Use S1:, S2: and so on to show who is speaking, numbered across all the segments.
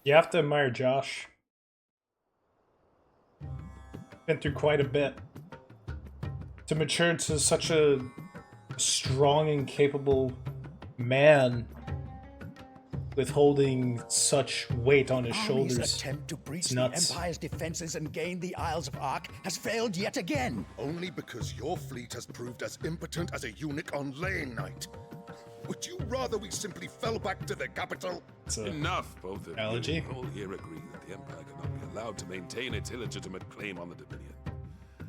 S1: You have to admire Josh. Been through quite a bit. To mature to such a strong and capable man with holding such weight on his
S2: Army's
S1: shoulders.
S2: attempt to breach
S1: It's
S2: the
S1: nuts.
S2: Empire's defenses and gain the Isles of Ark has failed yet again.
S3: Only because your fleet has proved as impotent as a eunuch on Lane Night. Would you rather we simply fell back to the capital?
S1: It's a
S4: Enough, both of
S1: analogy.
S4: you. All here agree that the Empire cannot be allowed to maintain its illegitimate claim on the Dominion.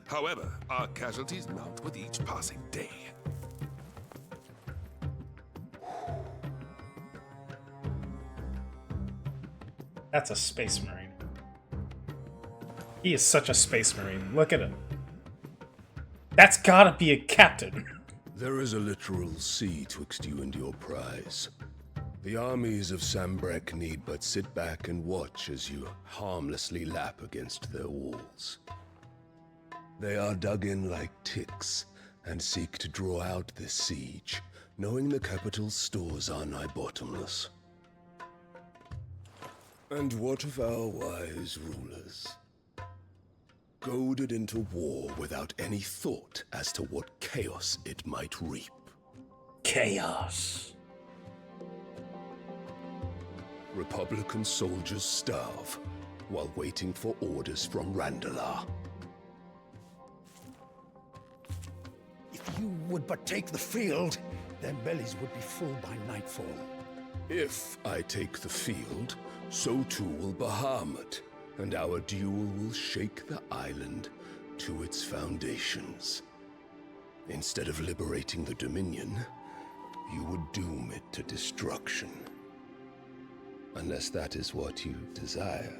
S4: However, our casualties mount with each passing day.
S1: That's a space marine. He is such a space marine. Look at him. That's gotta be a captain.
S5: There is a literal sea twixt you and your prize. The armies of Sambrek need but sit back and watch as you harmlessly lap against their walls. They are dug in like ticks and seek to draw out this siege, knowing the capital's stores are nigh bottomless. And what of our wise rulers? Goaded into war without any thought as to what chaos it might reap.
S1: Chaos.
S5: Republican soldiers starve while waiting for orders from Randalar.
S2: If you would but take the field, their bellies would be full by nightfall.
S5: If I take the field, so too will Bahamut, and our duel will shake the island to its foundations. Instead of liberating the Dominion, you would doom it to destruction. Unless that is what you desire.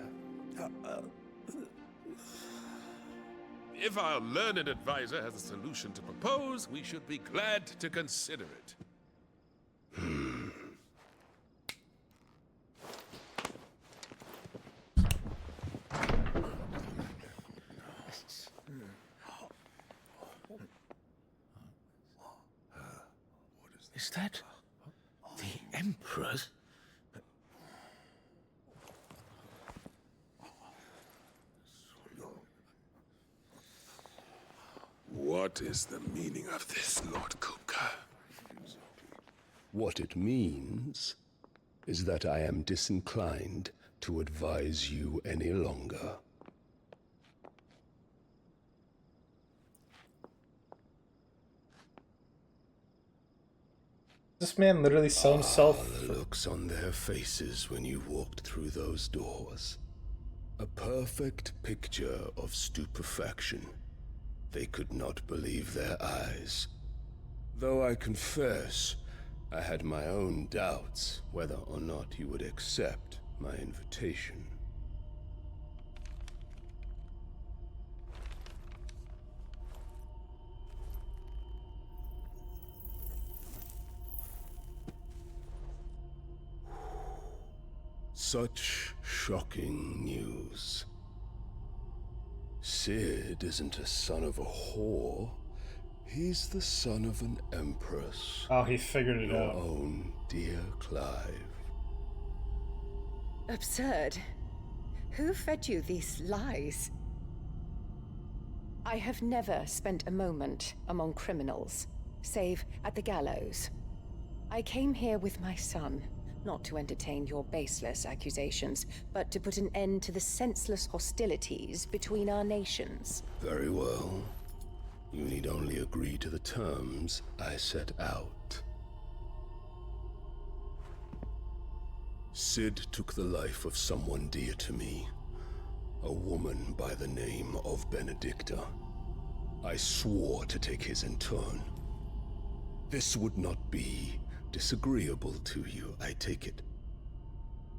S4: If our learned advisor has a solution to propose, we should be glad to consider it.
S2: Is that the Emperor's?
S4: What is the meaning of this, Lord Kupka?
S5: What it means is that I am disinclined to advise you any longer.
S1: This man literally saw himself.
S5: The looks on their faces when you walked through those doors. A perfect picture of stupefaction. They could not believe their eyes. Though I confess, I had my own doubts whether or not you would accept my invitation. Such shocking news. Sid isn't a son of a whore. He's the son of an empress.
S1: Oh, he figured it
S5: Your
S1: out.
S5: own dear Clive.
S6: Absurd. Who fed you these lies? I have never spent a moment among criminals, save at the gallows. I came here with my son, not to entertain your baseless accusations, but to put an end to the senseless hostilities between our nations.
S5: Very well. You need only agree to the terms I set out. Sid took the life of someone dear to me, a woman by the name of Benedicta. I swore to take his in turn. This would not be disagreeable to you, I take it.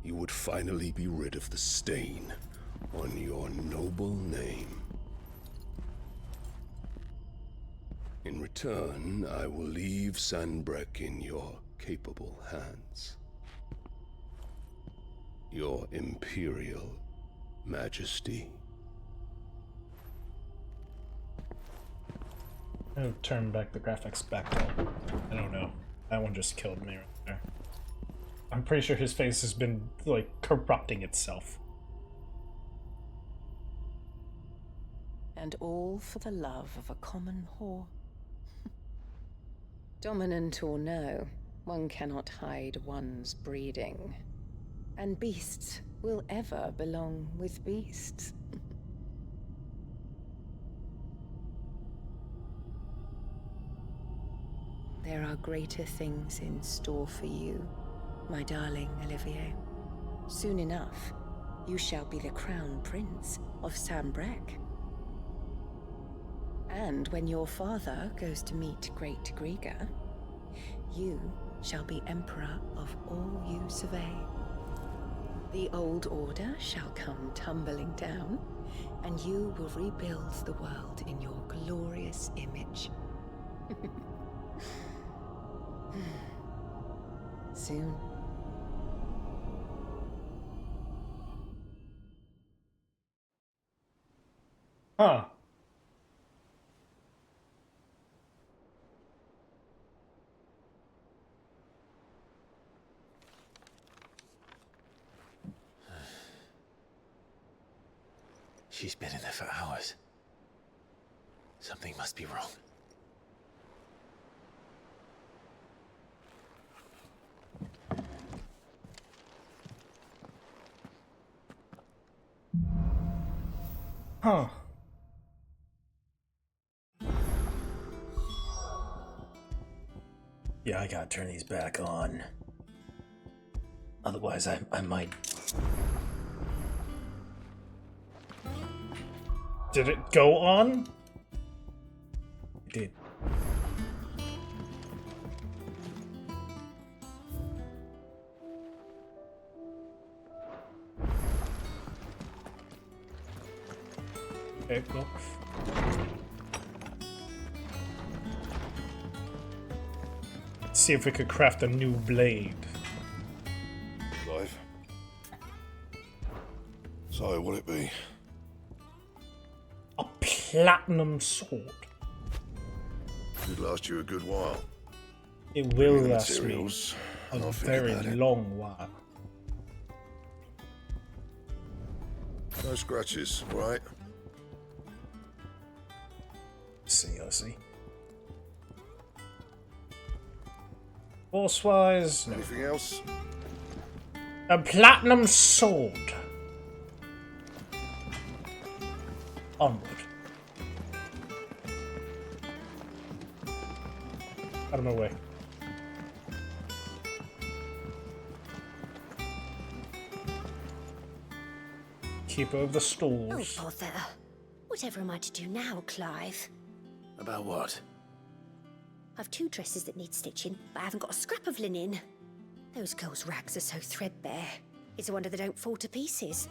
S5: You would finally be rid of the stain on your noble name. In return, I will leave Sanbrek in your capable hands. Your Imperial Majesty.
S1: I'm gonna turn back the graphics back to, I don't know. That one just killed me right there. I'm pretty sure his face has been, like, corrupting itself.
S6: And all for the love of a common whore. Dominant or no, one cannot hide one's breeding. And beasts will ever belong with beasts. There are greater things in store for you, my darling Olivier. Soon enough, you shall be the crown prince of Sambrec. And when your father goes to meet Great Grieger, you shall be emperor of all you survey. The old order shall come tumbling down, and you will rebuild the world in your glorious image. Soon.
S1: Huh.
S7: She's been in there for hours. Something must be wrong.
S1: Huh.
S7: Yeah, I gotta turn these back on. Otherwise, I might...
S1: Did it go on?
S7: It did.
S1: Okay, cool. Let's see if we could craft a new blade.
S3: Clive. So, will it be?
S1: A platinum sword.
S3: Could last you a good while.
S1: It will
S3: The
S1: last me
S3: materials,
S1: a
S3: and I'll think
S1: very
S3: about it.
S1: long while.
S3: No scratches, right?
S1: Let's see. Force-wise, no.
S3: Anything else?
S1: A platinum sword. Onward. Out of my way. Keeper of the
S8: Oh,
S1: stalls.
S8: bother. Whatever am I to do now, Clive?
S7: About what?
S8: I've 2 dresses that need stitching, but I haven't got a scrap of linen. Those girls' rags are so threadbare. It's a wonder they don't fall to pieces.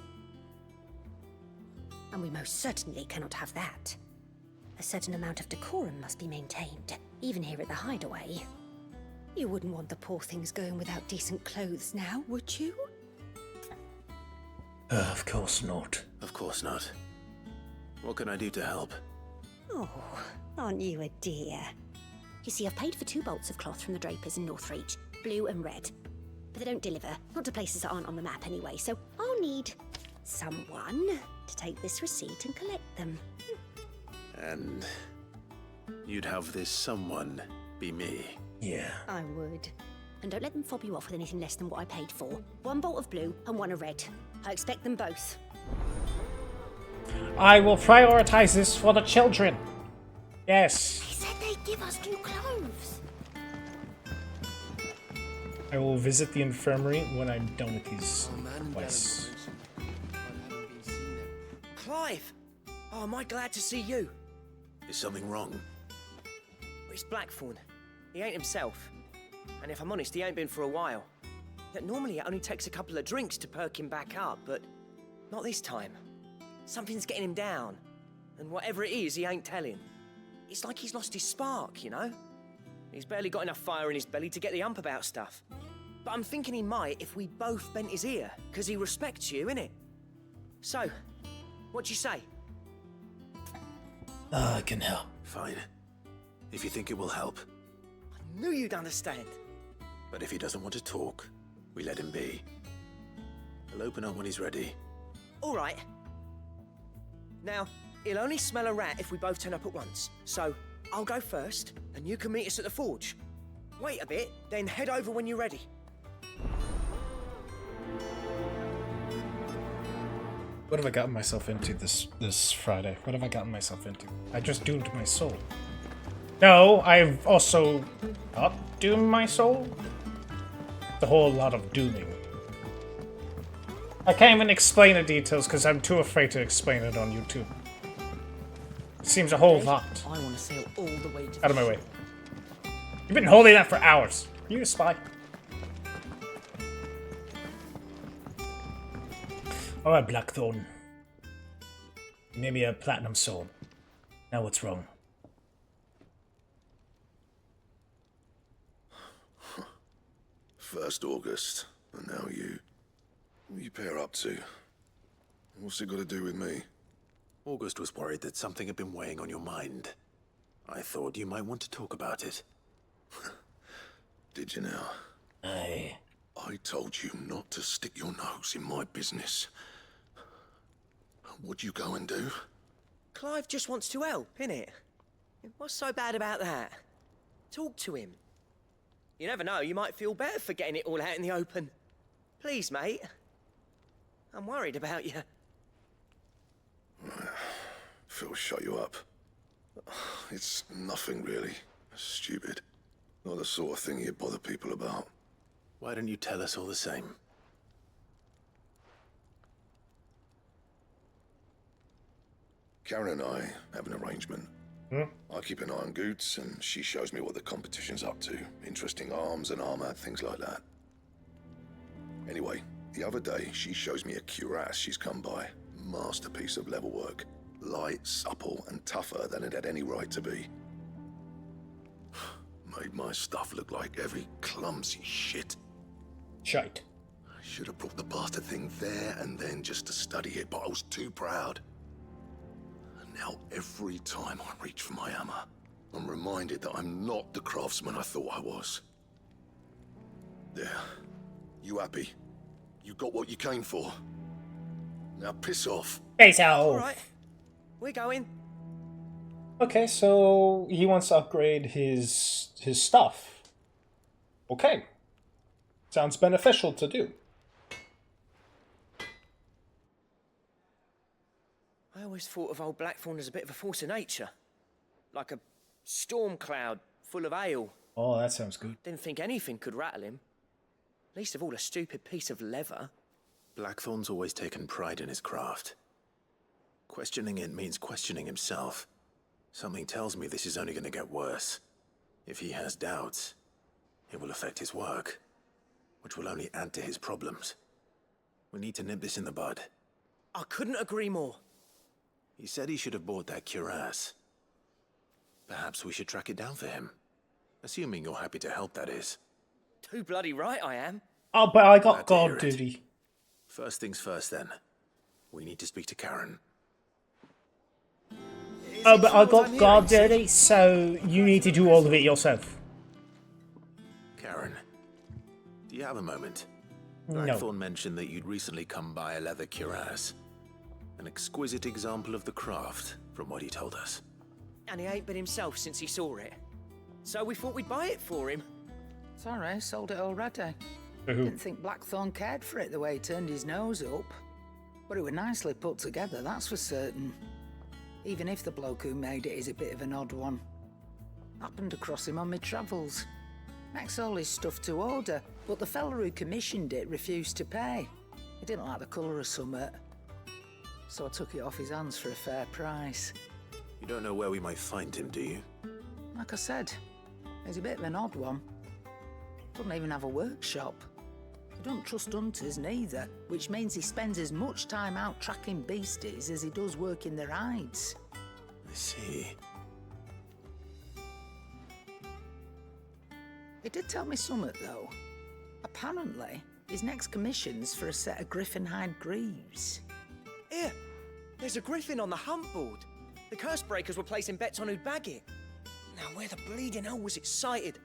S8: And we most certainly cannot have that. A certain amount of decorum must be maintained, even here at the Hideaway. You wouldn't want the poor things going without decent clothes now, would you?
S7: Of course not. Of course not. What can I do to help?
S8: Oh, aren't you a dear? You see, I've paid for 2 bolts of cloth from the drapers in Northreach, blue and red. But they don't deliver, not to places that aren't on the map anyway, so I'll need someone to take this receipt and collect them.
S7: And you'd have this someone be me. Yeah.
S8: I would. And don't let them fob you off with anything less than what I paid for. 1 bolt of blue and 1 of red. I expect them both.
S1: I will prioritize this for the children. Yes.
S8: They said they'd give us new clothes.
S1: I will visit the infirmary when I'm done with these quests.
S9: Clive! Oh, am I glad to see you?
S7: Is something wrong?
S9: It's Blackthorn. He ain't himself. And if I'm honest, he ain't been for a while. Yet normally it only takes a couple of drinks to perk him back up, but not this time. Something's getting him down. And whatever it is, he ain't telling. It's like he's lost his spark, you know? He's barely got enough fire in his belly to get the ump about stuff. But I'm thinking he might if we both bent his ear, because he respects you, innit? So, what you say?
S7: I can help. Fine. If you think it will help.
S9: I knew you'd understand.
S7: But if he doesn't want to talk, We let him be. He'll open up when he's ready.
S9: All right. Now, he'll only smell a rat if we both turn up at once. So, I'll go first, and you can meet us at the forge. Wait a bit, then head over when you're ready.
S1: What have I gotten myself into this Friday? What have I gotten myself into? I just doomed my soul. No, I've also not doomed my soul. It's a whole lot of dooming. I can't even explain the details because I'm too afraid to explain it on YouTube. It seems a whole lot.
S9: I want to sail all the way to
S1: Out of my way. You've been holding that for hours. You a spy? Alright, Blackthorn. Maybe a platinum sword. Now what's wrong?
S3: First August, and now you. What you pair up to? What's it got to do with me?
S7: August was worried that something had been weighing on your mind. I thought you might want to talk about it.
S3: Did you now?
S1: Aye.
S3: I told you not to stick your nose in my business. What'd you go and do?
S9: Clive just wants to help, innit? What's so bad about that? Talk to him. You never know, you might feel better for getting it all out in the open. Please, mate. I'm worried about you.
S3: Phil shut you up. It's nothing really. Stupid. Not the sort of thing you bother people about.
S7: Why don't you tell us all the same?
S3: Karen and I have an arrangement. I keep an eye on Goots, and she shows me what the competition's up to. Interesting arms and armor, things like that. Anyway, the other day, she shows me a cuirass she's come by. Masterpiece of level work. Light, supple, and tougher than it had any right to be. Made my stuff look like every clumsy shit.
S1: Shite.
S3: I should have brought the bastard thing there and then just to study it, but I was too proud. And now every time I reach for my hammer, I'm reminded that I'm not the craftsman I thought I was. There. You happy? You got what you came for. Now piss off.
S1: Peace out.
S9: All right. We're going.
S1: Okay, so he wants to upgrade his stuff. Okay. Sounds beneficial to do.
S9: I always thought of old Blackthorn as a bit of a force of nature. Like a storm cloud full of ale.
S1: Oh, that sounds good.
S9: Didn't think anything could rattle him. Least of all a stupid piece of leather.
S7: Blackthorn's always taken pride in his craft. Questioning it means questioning himself. Something tells me this is only going to get worse. If he has doubts, it will affect his work, which will only add to his problems. We need to nip this in the bud.
S9: I couldn't agree more.
S7: He said he should have bought that cuirass. Perhaps we should track it down for him. Assuming you're happy to help, that is.
S9: Too bloody right I am.
S1: Oh, but I got
S7: Glad to hear
S1: guard
S7: it.
S1: duty.
S7: First things first, then. We need to speak to Karen.
S1: Oh, but I got guard duty, so you need to do all of it yourself.
S7: Karen, do you have a moment?
S1: No.
S7: Blackthorn mentioned that you'd recently come by a leather cuirass. An exquisite example of the craft, from what he told us.
S9: And he ain't been himself since he saw it. So we thought we'd buy it for him.
S10: Sorry, sold it already.
S1: For who?
S10: Didn't think Blackthorn cared for it the way he turned his nose up. But it was nicely put together, that's for certain. Even if the bloke who made it is a bit of an odd one. Happened across him on my travels. Makes all his stuff to order, but the fella who commissioned it refused to pay. He didn't like the colour of summit. So I took it off his hands for a fair price.
S7: You don't know where we might find him, do you?
S10: Like I said, he's a bit of an odd one. Doesn't even have a workshop. He don't trust hunters neither, which means he spends as much time out tracking beasties as he does working their hides.
S7: I see.
S10: He did tell me something, though. Apparently, his next commission's for a set of griffin hide greaves.
S9: Here, there's a griffin on the hunt board. The curse breakers were placing bets on who'd bag it. Now, where the bleeding hell was it sighted?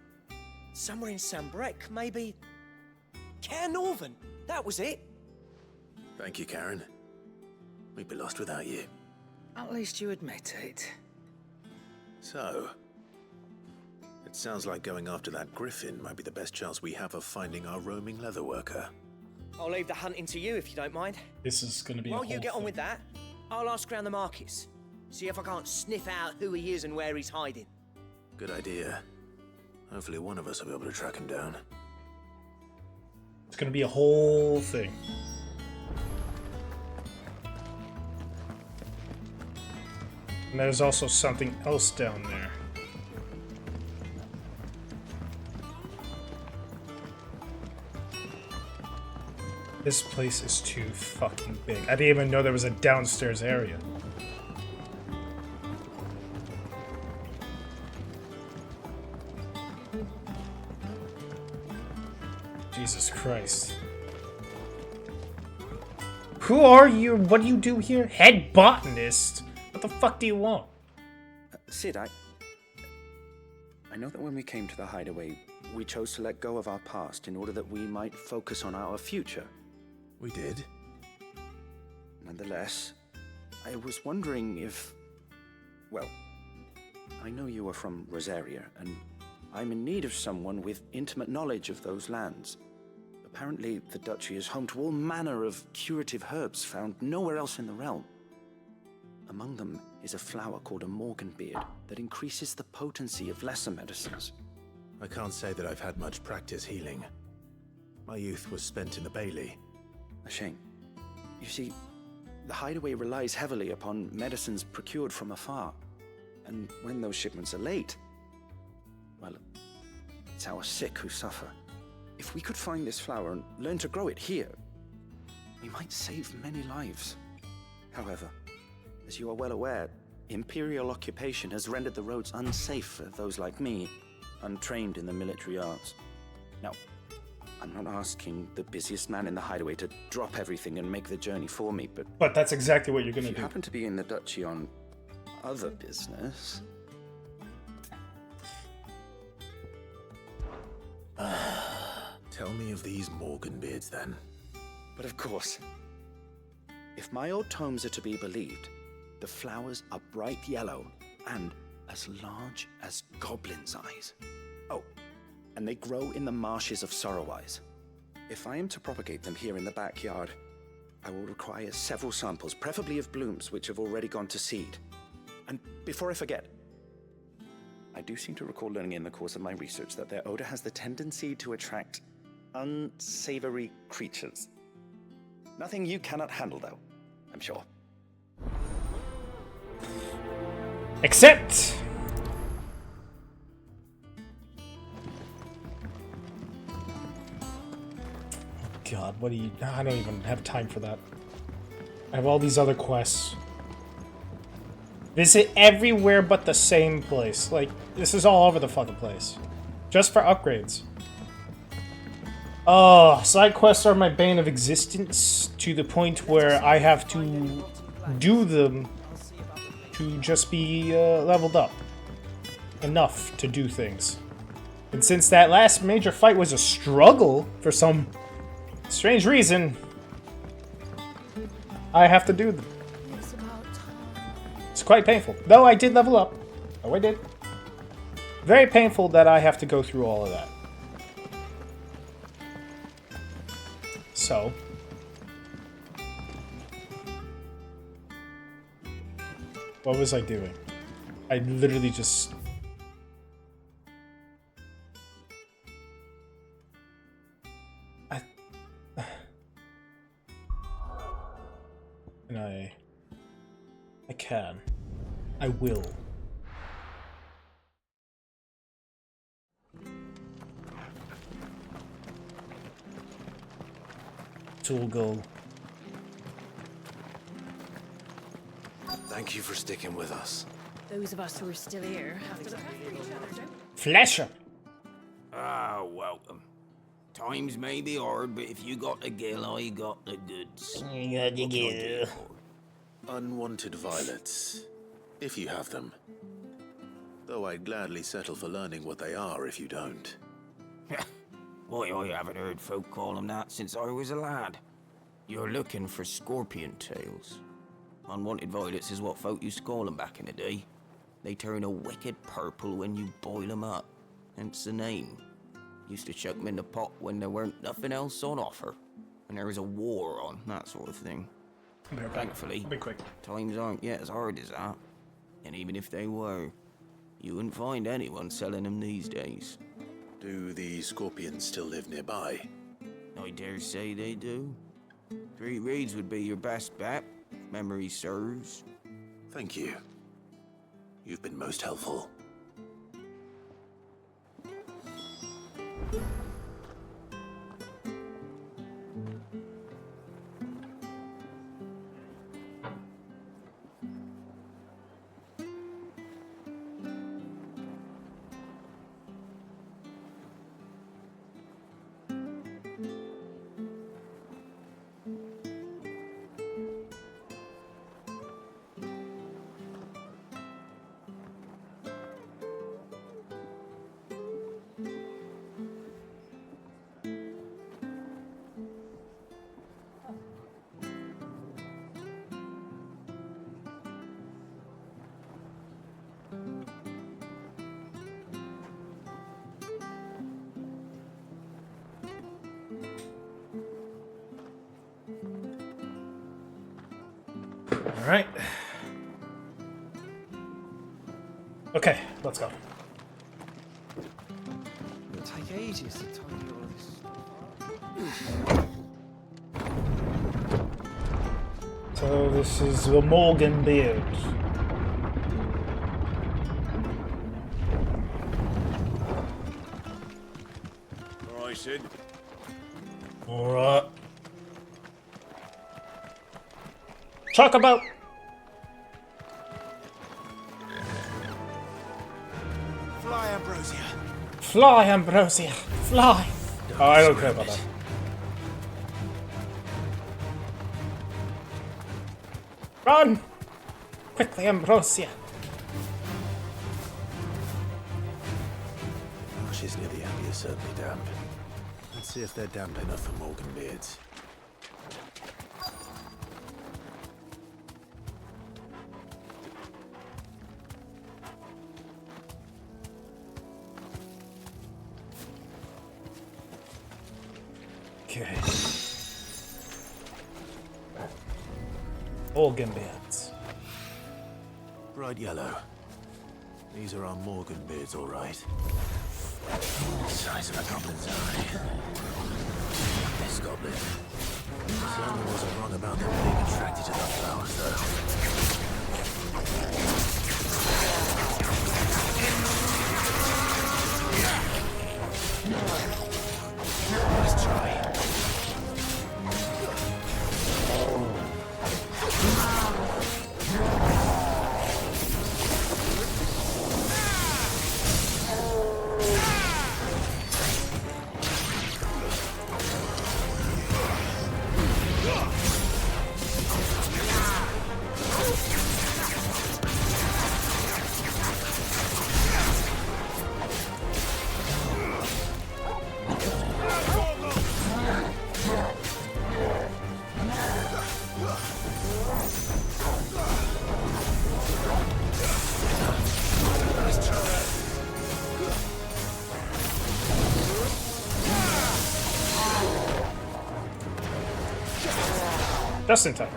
S9: Somewhere in Sambrec, maybe? Care Northern, that was it.
S7: Thank you, Karen. We'd be lost without you.
S10: At least you admit it.
S7: So, it sounds like going after that griffin might be the best chance we have of finding our roaming leatherworker.
S9: I'll leave the hunting to you if you don't mind.
S1: This is gonna be.
S9: While you get on with that, I'll ask around the markets. See if I can't sniff out who he is and where he's hiding.
S7: Good idea. Hopefully one of us will be able to track him down.
S1: It's gonna be a whole thing. And there's also something else down there. This place is too fucking big. I didn't even know there was a downstairs area. Jesus Christ. Who are you? What do you do here? Head botanist? What the fuck do you want?
S11: Sid, I know that when we came to the hideaway, we chose to let go of our past in order that we might focus on our future.
S7: We did.
S11: Nonetheless, I was wondering if... Well, I know you are from Rosaria, and I'm in need of someone with intimate knowledge of those lands. Apparently, the duchy is home to all manner of curative herbs found nowhere else in the realm. Among them is a flower called a morganbeard that increases the potency of lesser medicines.
S7: I can't say that I've had much practice healing. My youth was spent in the Bailey.
S11: A shame. You see, the hideaway relies heavily upon medicines procured from afar. And when those shipments are late, well, it's our sick who suffer. If we could find this flower and learn to grow it here, we might save many lives. However, as you are well aware, Imperial occupation has rendered the roads unsafe for those like me, untrained in the military arts. Now, I'm not asking the busiest man in the hideaway to drop everything and make the journey for me,
S1: But that's exactly what you're gonna
S11: if you
S1: do.
S11: happen to be in the duchy on other business...
S7: Tell me of these morganbeards, then.
S11: But of course, if my old tomes are to be believed, the flowers are bright yellow and as large as goblins' eyes. Oh, and they grow in the marshes of Sorrowwise. If I am to propagate them here in the backyard, I will require several samples, preferably of blooms which have already gone to seed. And before I forget, I do seem to recall learning in the course of my research that their odor has the tendency to attract unsavory creatures. Nothing you cannot handle, though, I'm sure.
S1: Except... God, what do you... I don't even have time for that. I have all these other quests. Visit everywhere but the same place. Like, this is all over the fucking place. Just for upgrades. Oh, side quests are my bane of existence to the point where I have to do them to just be leveled up enough to do things. And since that last major fight was a struggle for some strange reason, I have to do them. It's quite painful. Though I did level up. Oh, I did. Very painful that I have to go through all of that. So. What was I doing? I literally just... And I can. I will. Tool goal.
S7: Thank you for sticking with us.
S12: Those of us who are still here have to look after each other, don't we?
S1: Flasher.
S13: Ah, welcome. Times may be hard, but if you got the gill, I got the goods.
S1: You got the gill.
S7: Unwanted violets, if you have them. Though I'd gladly settle for learning what they are if you don't.
S13: Why, I haven't heard folk call them that since I was a lad. You're looking for scorpion tails. Unwanted violets is what folk used to call them back in the day. They turn a wicked purple when you boil them up, hence the name. Used to chuck them in the pot when there weren't nothing else on offer, and there was a war on, that sort of thing. Thankfully,
S1: be quick.
S13: Times aren't yet as hard as that. And even if they were, you wouldn't find anyone selling them these days.
S7: Do the scorpions still live nearby?
S13: I dare say they do. 3 reeds would be your best bet, if memory serves.
S7: Thank you. You've been most helpful.
S1: All right. Okay, let's go.
S9: It'll take ages to tidy all this.
S1: So this is the Morgan beard.
S7: All right, Sid.
S1: All right. Talk about.
S7: Fly, Ambrosia.
S1: Fly, Ambrosia. Fly. Oh, I don't care about that. Run! Quickly, Ambrosia.
S7: Marshes near the Abbey are certainly damp. Let's see if they're damp enough for Morgan beards.
S1: Okay. Morgan beards.
S7: Bright yellow. These are our Morgan beards, all right. Size of a goblin's eye. This goblin. Certainly wasn't wrong about them being attracted to the flowers, though. Let's try.
S1: Just in time.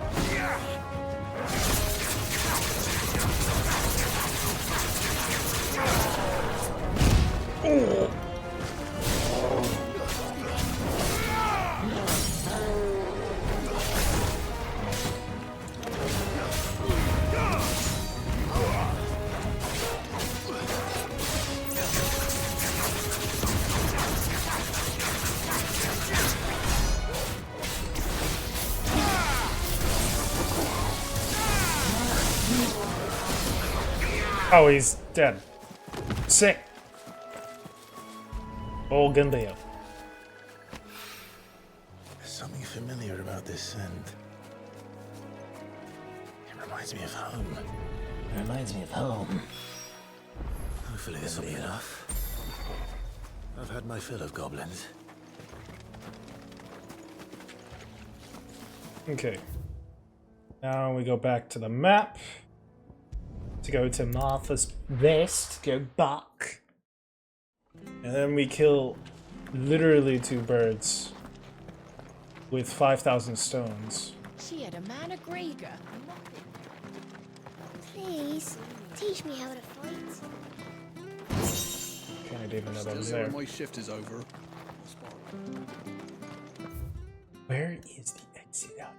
S1: Ooh. Oh, he's dead. Sick. Morgan beard.
S7: There's something familiar about this scent. It reminds me of home.
S1: It reminds me of home.
S7: Hopefully this will be enough. I've had my fill of goblins.
S1: Okay. Now we go back to the map. To go to Martha's Rest. Go back. And then we kill literally 2 birds. With 5,000 stones.
S12: She had a man of Grieger.
S14: Please, teach me how to fight.
S1: Okay, I didn't even know that was
S5: Still here
S1: there.
S5: when my shift is over.
S1: Where is the exit out?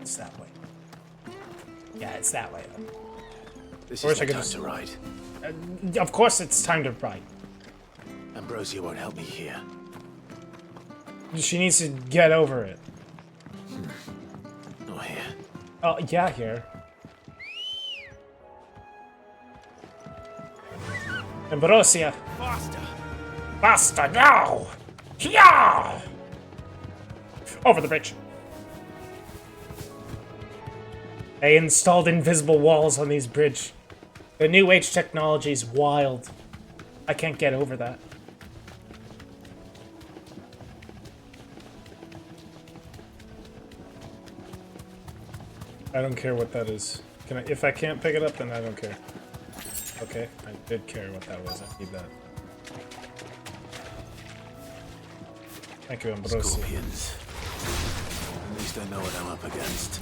S1: It's that way. Yeah, it's that way.
S7: This
S1: Of course
S7: is
S1: I
S7: the
S1: could
S7: time to ride.
S1: Of course it's time to ride.
S7: Ambrosia won't help me here.
S1: She needs to get over it.
S7: Not here.
S1: Oh, yeah, here. Ambrosia.
S11: Faster!
S1: Faster now! Yeah! Over the bridge. They installed invisible walls on these bridge. The new age technology is wild. I can't get over that. I don't care what that is. Can I? If I can't pick it up, then I don't care. Okay, I did care what that was. I need that. Thank you, Ambrosia.
S7: Scorpions. At least I know what I'm up against.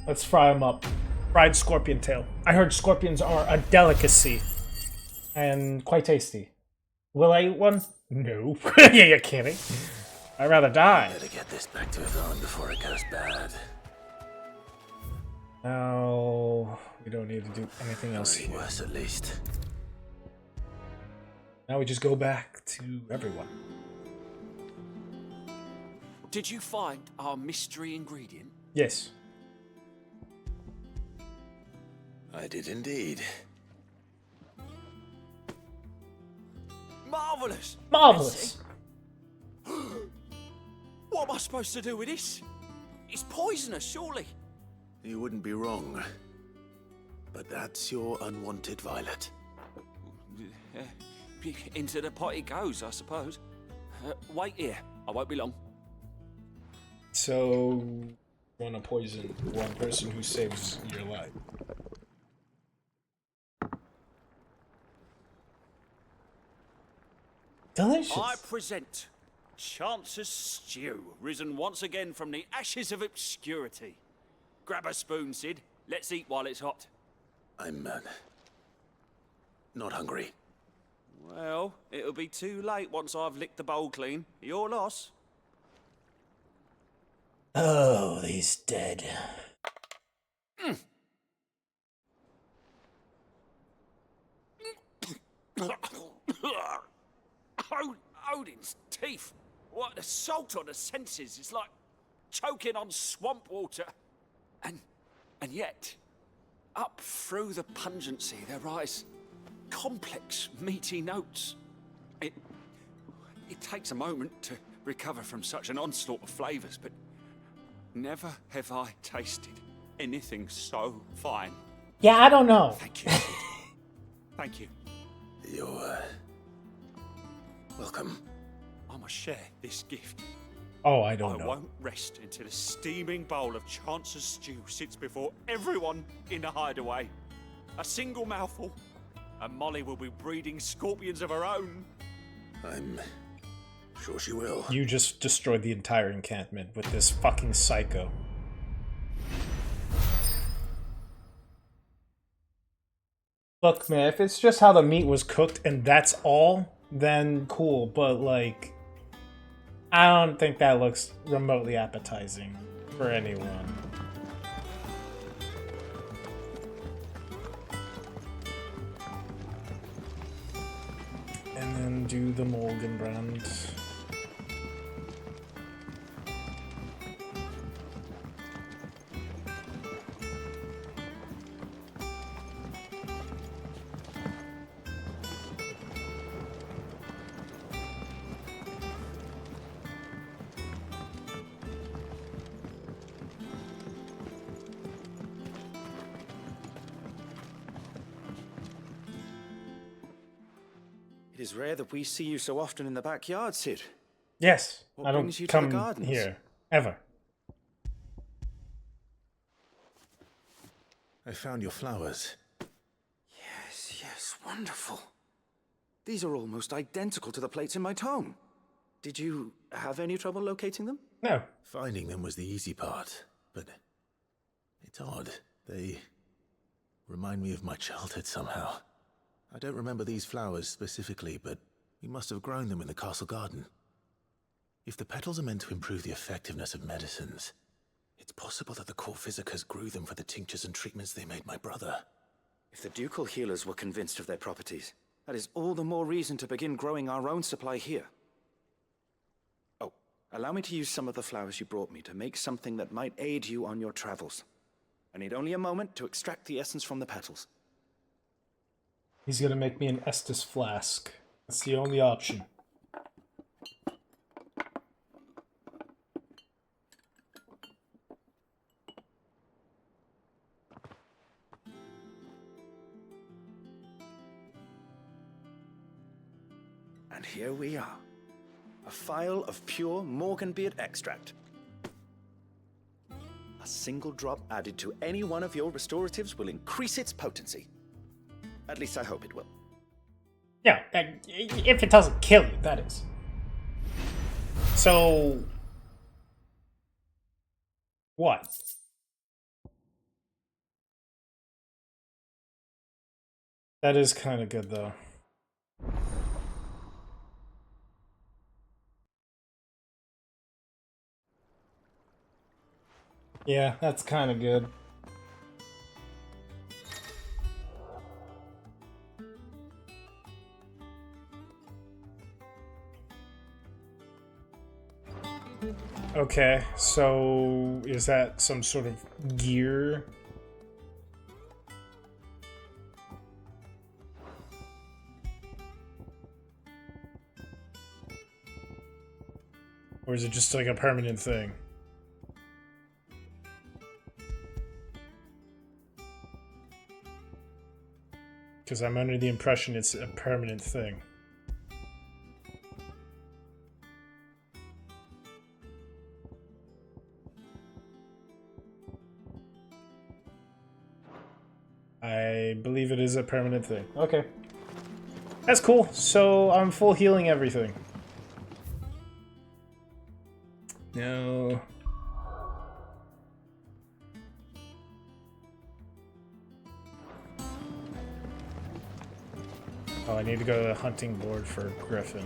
S1: Let's fry them up. Fried scorpion tail. I heard scorpions are a delicacy. And quite tasty. Will I eat one? No. Yeah, you're kidding. I'd rather die.
S7: Better get this back to Yvonne before it goes bad.
S1: No, we don't need to do anything else
S7: Already
S1: here.
S7: worse, at least.
S1: Now we just go back to everyone.
S15: Did you find our mystery ingredient?
S1: Yes.
S7: I did indeed.
S15: Marvelous!
S1: Marvelous!
S15: What am I supposed to do with this? It's poisonous, surely.
S7: You wouldn't be wrong. But that's your unwanted violet.
S15: Into the pot it goes, I suppose. Wait here. I won't be long.
S1: So, you want to poison one person who saves your life. Delicious.
S15: I present Chance's Stew, risen once again from the ashes of obscurity. Grab a spoon, Sid. Let's eat while it's hot.
S7: I'm, not hungry.
S15: Well, it'll be too late once I've licked the bowl clean. Your loss.
S1: Oh, he's dead.
S15: Odin's teeth. What an assault on the senses. It's like choking on swamp water. And yet, up through the pungency, there rise complex, meaty notes. It takes a moment to recover from such an onslaught of flavors, but never have I tasted anything so fine.
S1: Yeah, I don't know.
S15: Thank you. Thank you.
S7: You're, welcome.
S15: I must share this gift.
S1: Oh, I don't know.
S15: I won't rest until a steaming bowl of Chance's Stew sits before everyone in the hideaway. A single mouthful, and Molly will be breeding scorpions of her own.
S7: I'm sure she will.
S1: You just destroyed the entire encampment with this fucking psycho. Look, man, if it's just how the meat was cooked and that's all, then cool. But, like, I don't think that looks remotely appetizing for anyone. And then do the Morgenbrand.
S11: It is rare that we see you so often in the backyard, Sid.
S1: Yes,
S11: What
S1: I don't
S11: brings you to the
S1: come
S11: gardens?
S1: here ever.
S7: I found your flowers.
S11: Yes, wonderful. These are almost identical to the plates in my tome. Did you have any trouble locating them?
S1: No.
S7: Finding them was the easy part, but it's odd. They remind me of my childhood somehow. I don't remember these flowers specifically, but we must have grown them in the castle garden. If the petals are meant to improve the effectiveness of medicines, it's possible that the court physicers grew them for the tinctures and treatments they made my brother.
S11: If the ducal healers were convinced of their properties, that is all the more reason to begin growing our own supply here. Oh, allow me to use some of the flowers you brought me to make something that might aid you on your travels. I need only a moment to extract the essence from the petals.
S1: He's gonna make me an Estus flask. That's the only option.
S11: And here we are. A phial of pure Morganbeard extract. A single drop added to any one of your restoratives will increase its potency. At least I hope it will.
S1: Yeah, if it doesn't kill you, that is. So... what? That is kind of good, though. Yeah, that's kind of good. Okay, so is that some sort of gear? Or is it just like a permanent thing? Because I'm under the impression it's a permanent thing. I believe it is a permanent thing. Okay. That's cool. So I'm full healing everything. No. Oh, I need to go to the hunting board for Griffin.